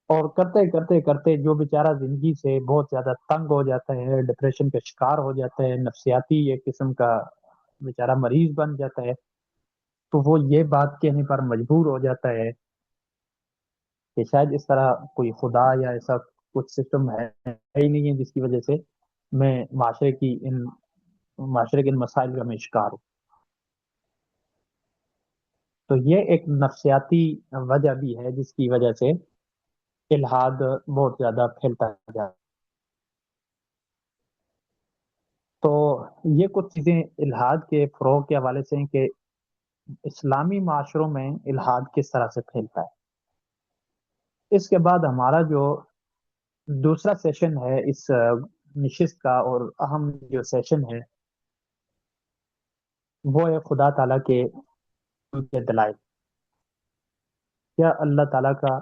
Speaker 1: اور کرتے کرتے کرتے جو بیچارہ زندگی سے بہت زیادہ تنگ ہو جاتا ہے، ڈپریشن کا شکار ہو جاتا ہے، نفسیاتی ایک قسم کا بیچارہ مریض بن جاتا ہے، تو وہ یہ بات کہنے پر مجبور ہو جاتا ہے کہ شاید اس طرح کوئی خدا یا ایسا کچھ سسٹم ہے ہی نہیں ہے جس کی وجہ سے میں معاشرے کے ان مسائل کا میں شکار ہوں۔ تو یہ ایک نفسیاتی وجہ بھی ہے جس کی وجہ سے الحاد بہت زیادہ پھیلتا جاتا ہے۔ تو یہ کچھ چیزیں الحاد کے فروغ کے حوالے سے ہیں کہ اسلامی معاشروں میں الحاد کس طرح سے پھیلتا ہے۔ اس کے بعد ہمارا جو دوسرا سیشن ہے اس نشست کا، اور اہم جو سیشن ہے، وہ ہے خدا تعالیٰ کے وجود کے دلائل۔ کیا اللہ تعالیٰ کا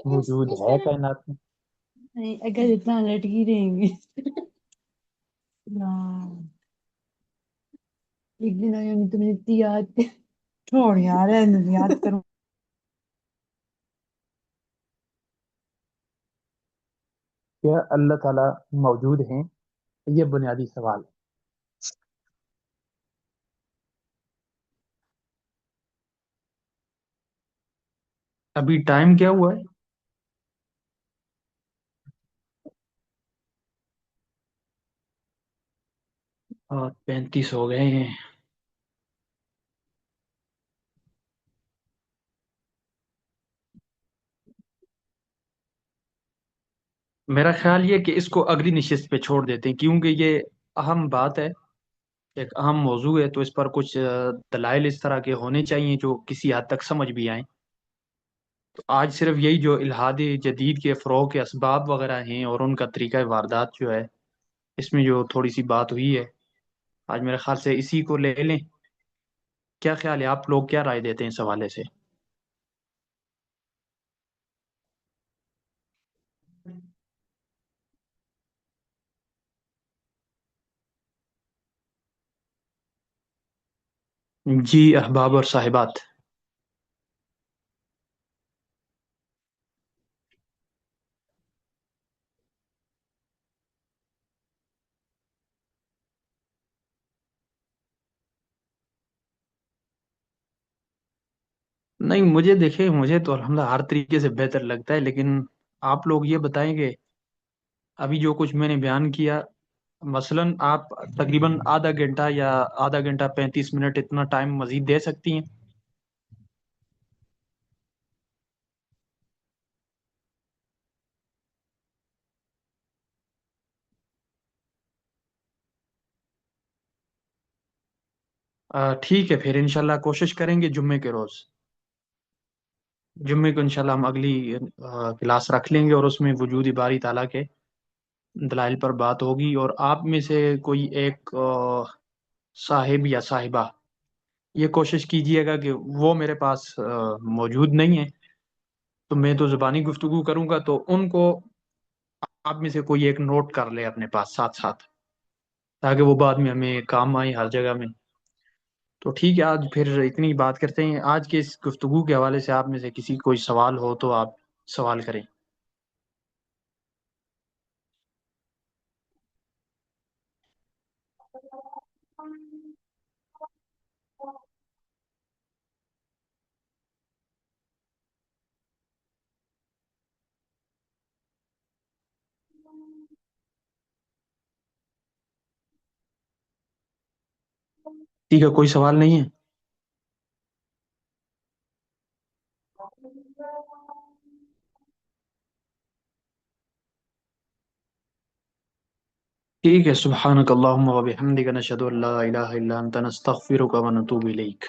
Speaker 1: وجود ہے کائنات میں؟
Speaker 2: نہیں، اگر اتنا لٹکی رہیں گے ایک دن آئی ہوں تمہیں اتنی یاد چھوڑ یار یاد کروں
Speaker 1: کیا اللہ تعالیٰ موجود ہیں؟ یہ بنیادی سوال ہے۔ ابھی ٹائم کیا ہوا ہے؟ 35 ہو گئے ہیں۔ میرا خیال یہ کہ اس کو اگلی نشست پہ چھوڑ دیتے ہیں، کیونکہ یہ اہم بات ہے، ایک اہم موضوع ہے، تو اس پر کچھ دلائل اس طرح کے ہونے چاہیے جو کسی حد تک سمجھ بھی آئیں۔ تو آج صرف یہی جو الحاد جدید کے فروغ کے اسباب وغیرہ ہیں اور ان کا طریقہ واردات جو ہے، اس میں جو تھوڑی سی بات ہوئی ہے، آج میرے خیال سے اسی کو لے لیں۔ کیا خیال ہے؟ آپ لوگ کیا رائے دیتے ہیں اس حوالے سے؟ جی احباب اور صاحبات، نہیں مجھے دیکھیں، مجھے تو الحمدللہ ہر طریقے سے بہتر لگتا ہے، لیکن آپ لوگ یہ بتائیں کہ ابھی جو کچھ میں نے بیان کیا، مثلاً آپ تقریباً آدھا گھنٹہ یا آدھا گھنٹہ 35 منٹ اتنا ٹائم مزید دے سکتی ہیں؟ ٹھیک ہے، پھر انشاءاللہ کوشش کریں گے جمعے کے روز، جمعے کو انشاءاللہ ہم اگلی کلاس رکھ لیں گے، اور اس میں وجود باری تعالیٰ کے دلائل پر بات ہوگی، اور آپ میں سے کوئی ایک صاحب یا صاحبہ یہ کوشش کیجئے گا کہ وہ میرے پاس موجود نہیں ہے، تو میں تو زبانی گفتگو کروں گا، تو ان کو آپ میں سے کوئی ایک نوٹ کر لے اپنے پاس ساتھ ساتھ، تاکہ وہ بعد میں ہمیں کام آئے ہر جگہ میں۔ تو ٹھیک ہے، آج پھر اتنی بات کرتے ہیں۔ آج کے اس گفتگو کے حوالے سے آپ میں سے کسی کوئی سوال ہو تو آپ سوال کریں۔ ٹھیک ہے، کوئی سوال نہیں ہے؟ ٹھیک ہے، سبحانک اللہم و بحمدک، نشہد ان لا الہ الا انت، نستغفرک و نتوب الیک۔